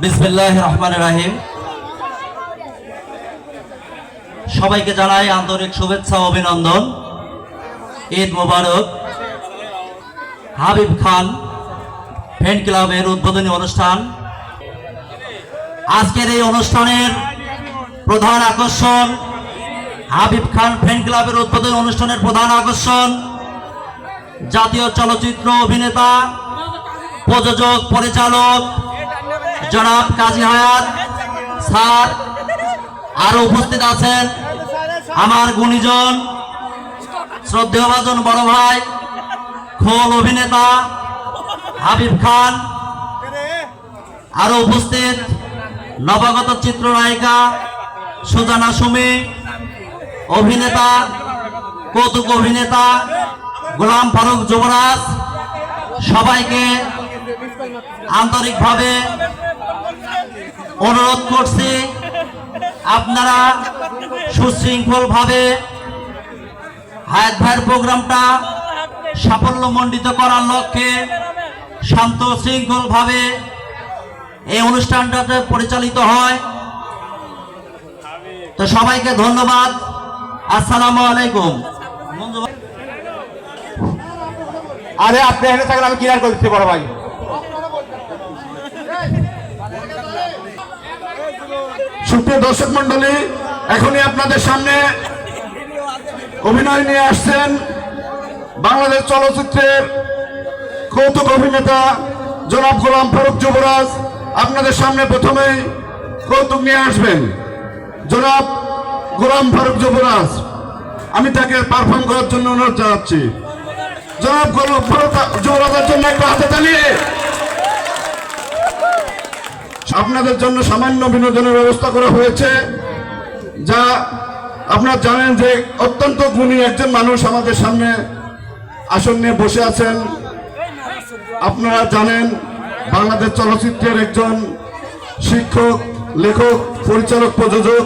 বিসমিল্লাহির রহমানির রহিম। সবাইকে জানাই আন্তরিক শুভেচ্ছা ও অভিনন্দন। ঈদ মোবারক। হাবিব খান ফ্যান ক্লাবের উদ্বোধনী অনুষ্ঠান। আজকের এই অনুষ্ঠানের প্রধান আকর্ষণ, হাবিব খান ফ্যান ক্লাবের উদ্বোধনী অনুষ্ঠানের প্রধান আকর্ষণ জাতীয় চলচ্চিত্র অভিনেতা, প্রযোজক, পরিচালক জনাব কাজী হায়াত স্যার। আরো উপস্থিত আছেন আমার গুণীজন, শ্রদ্ধেয়ভাজন বড় ভাই, খোল অভিনেতা হাবিব খান। আরো উপস্থিত নবাগত চিত্রনায়িকা সুজানা সুমি, অভিনেতা, কৌতুক অভিনেতা গোলাম ফারুক যুবরাজ। সবাইকে আন্তরিকভাবে অনুরোধ করছি, আপনারা সুশৃঙ্খলভাবে হায়াত ভাইয়ের প্রোগ্রামটা সাফল্যমণ্ডিত করার লক্ষ্যে শান্ত শৃঙ্খলভাবে এই অনুষ্ঠানটাতে পরিচালিত হয়। তো সবাইকে ধন্যবাদ। আসসালামু আলাইকুম। আরে আপনি এখানে থাকলে আমি ক্লিয়ার করে দিচ্ছি বড় ভাই। সুপ্রিয় দর্শক মন্ডলী, এখনই আপনাদের সামনে অভিনয় নিয়ে আসছেন বাংলাদেশ চলচ্চিত্রের কৌতুক অভিনেতা জনাব গোলাম ফারুক যুবরাজ। আপনাদের সামনে প্রথমেই কৌতুক নিয়ে আসবেন জনাব গোলাম ফারুক যুবরাজ। আমি তাকে পারফর্ম করার জন্য অনুরোধ জানাচ্ছি। জনাব গোলাম ফারুক যুবরাজের জন্য একটা হাতে তালিয়ে। আপনাদের জন্য সামান্য বিনোদনের ব্যবস্থা করা হয়েছে, যা আপনারা জানেন যে অত্যন্ত গুণী একজন মানুষ আমাদের সামনে আসন নিয়ে বসে আছেন। আপনারা জানেন বাংলাদেশ চলচ্চিত্রের একজন শিক্ষক, লেখক, পরিচালক, প্রযোজক,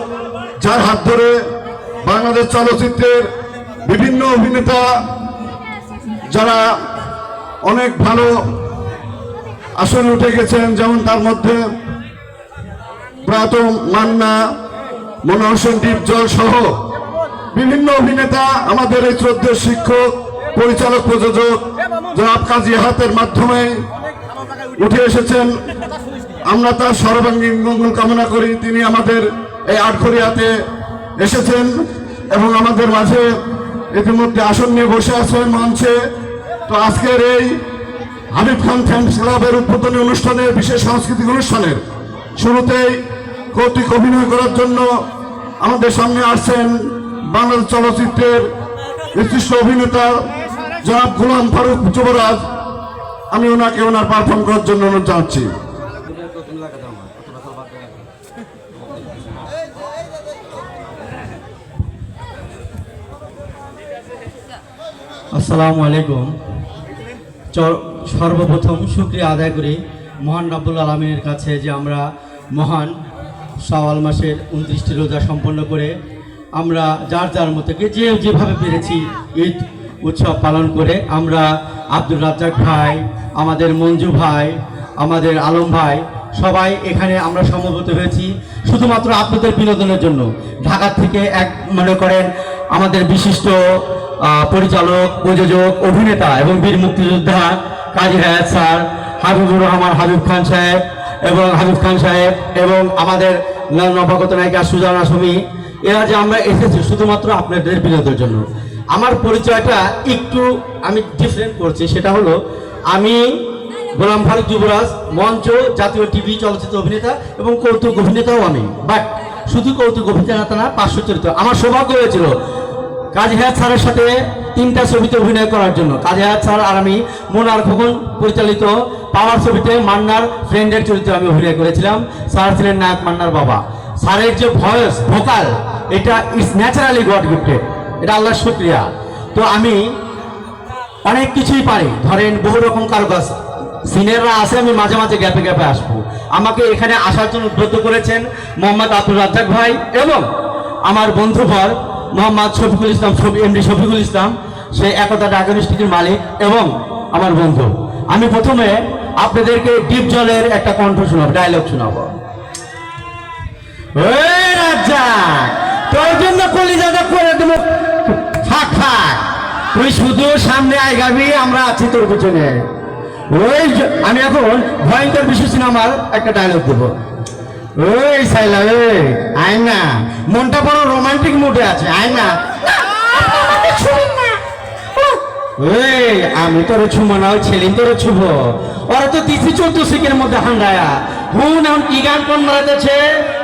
যার হাত ধরে বাংলাদেশ চলচ্চিত্রের বিভিন্ন অভিনেতা যারা অনেক ভালো আসনে উঠে গেছেন, যেমন তার মধ্যে প্রয়াত মান্না, মনোহর হোসেন ডিপজল সহ বিভিন্ন অভিনেতা আমাদের এই শ্রদ্ধেয় শিক্ষক, পরিচালক, প্রযোজক জনাব কাজী হায়াতের মাধ্যমে উঠে এসেছেন। আমরা তার সর্বাঙ্গীন মঙ্গল কামনা করি। তিনি আমাদের এই আটঘরিয়াতে এসেছেন এবং আমাদের মাঝে ইতিমধ্যে আসন নিয়ে বসে আছেন মঞ্চে। তো আজকের এই হাবিব খান ফ্যান্স ক্লাবের উদ্বোধনী অনুষ্ঠানের, বিশেষ সাংস্কৃতিক অনুষ্ঠানের শুরুতেই কৌতুক অভিনয় করার জন্য আমাদের সামনে আসছেন বাংলাদেশ চলচ্চিত্রের বিশিষ্ট অভিনেতা জনাব গোলাম ফারুক যুবরাজ। আমি ওনাকে ওনার পারফর্ম করার জন্য অনুরোধ জানাচ্ছি। আসসালামু আলাইকুম। সর্বপ্রথম শুকরিয়া আদায় করি মহান রব্বুল আলামিনের কাছে যে আমরা মহান শাওয়াল মাসের 29টি রোজা সম্পন্ন করে আমরা যার যার মতো যেভাবে পেরেছি ঈদ উৎসব পালন করে আমরা আব্দুর রাজ্জাক ভাই, আমাদের মঞ্জু ভাই, আমাদের আলম ভাই সবাই এখানে আমরা সমবেত হয়েছি শুধুমাত্র আপনাদের বিনোদনের জন্য। ঢাকা থেকে মনে করেন আমাদের বিশিষ্ট পরিচালক, প্রযোজক, অভিনেতা এবং বীর মুক্তিযোদ্ধা কাজী হায়াত স্যার, হাবিবুর রহমান হাবিব খান সাহেব এবং আমাদের নবাগত নায়িকা সুজানা সুমি, এরা যে আমরা এসেছি শুধুমাত্র আপনাদের বিনোদনের জন্য। আমার পরিচয়টা একটু আমি ডিফারেন্ট করছি, সেটা হলো আমি গোলাম ফারুক যুবরাজ, মঞ্চ, জাতীয় টিভি চলচ্চিত্র অভিনেতা এবং কৌতুক অভিনেতাও আমি। বাট শুধু কৌতুক অভিনেতা না, পার্শ্ব চরিত্র। আমার সৌভাগ্য হয়েছিল কাজী হায়াত স্যারের সাথে 3টা ছবিতে অভিনয় করার জন্য। কাজী হায়াত স্যার আর আমি মোনার খোকন পরিচালিত পাওয়ার ছবিতে মান্নার ফ্রেন্ডের চরিত্রে আমি অভিনয় করেছিলাম। স্যার ছিলেন নায়ক মান্নার বাবা। স্যারের যে ভয়েস, ভোকাল, এটা ইটস ন্যাচারালি গড গিফটেড, এটা আল্লাহর শুকরিয়া। তো আমি অনেক কিছুই পারি, ধরেন বহু রকম কারুকাজ সিনিয়ররা আছে, আমি মাঝে মাঝে গ্যাপে গ্যাপে আসবো। আমাকে এখানে আসার জন্য উদ্বুদ্ধ করেছেন মোহাম্মদ আব্দুর রাজ্জাক ভাই এবং আমার বন্ধুবর মোহাম্মদ শফিকুল ইসলাম, এমডি শফিকুল ইসলাম, সে একতা ডায়াগনস্টিকের মালিক এবং আমার বন্ধু। আমি প্রথমে আপনাদেরকে ডিপ জলের একটা কণ্ঠ শোনাবো, ডায়লগ শোনাবো। ওই রাজা, তোর জন্য কলিজাটা করে দেবো থাক থাক, তুই শুধু সামনে আইগাবি, আমরা আছি তোর পেছনে। আমি এখন ভয়ঙ্কর বিশ্ব সিনেমার একটা ডায়লগ দেবো। ওই সাইলা, ওই আয় না, মনটা বড় রোমান্টিক মুডে আছে, আয় না। ওই আমি তোরে ছুমো না, ওই ছেলে তোরে ছুব। ওরা তো 14 মধ্যে হান্ডায়া হুন এখন কি গান কোন মারাতেছে,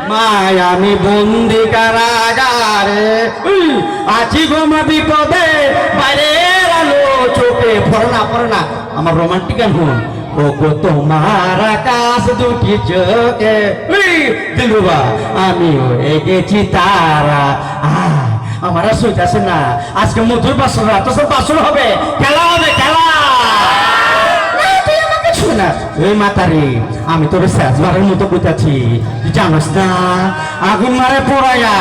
মায় আমি বন্দি কারাগারে আছি গোমা বিপদে, বাইরের আলো চোখে পড়ে না, আমার রোমান্টিক গান হুন। ও গো তোমার আকাশ দুটি চোখে, দিলরুবা আমি হয়ে গেছি তারা। আমার আর সইতাছে না, আজকে মধুর বাসর, রাত সব বাসর হবে, খেলা হবে, খেলা। না ওই মাতারি, আমি তোর শেষবারের মতো কইতাছি, তুই জানাস না আগুন মারে পোড়াইয়া,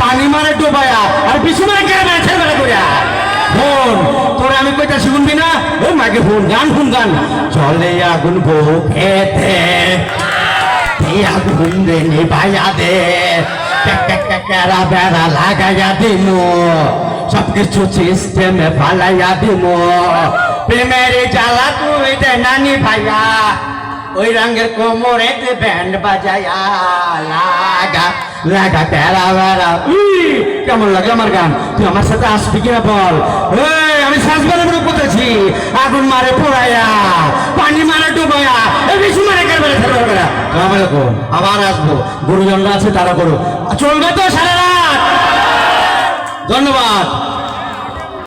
পানি মারে ডোবায়া, আর পিছু মারে কেন ছেলে করিয়া। ফোন তোরে আমি কইতাছি, শুনবি না? ও মাকে ফোন গান চলে আগুন বউ খেতে, আগুন রে নিভাইয়া দে, কেরা বেড়া লাগাইয়া দিমু, সবকিছু সিস্টেমে ফালাইয়া দিমু, প্রেমের জ্বালা তুই দে নানি ভাইয়া, ওই রঙের কোমরে ব্যান্ড বাজায়া, লাগা তেরা বেড়া। কেমন লাগে আমার গান? তুই আমার সাথে আসবি কিনা বল? আমি শ্বাসবারের মনে করতেছি, আগুন মারে পোড়াইয়া, পানি মারে ডুবাইয়া, বেশি মারে কেন আবার আসবো, গুরুজনরা আছে তারা করো, চলবে তো সারা রাত। ধন্যবাদ।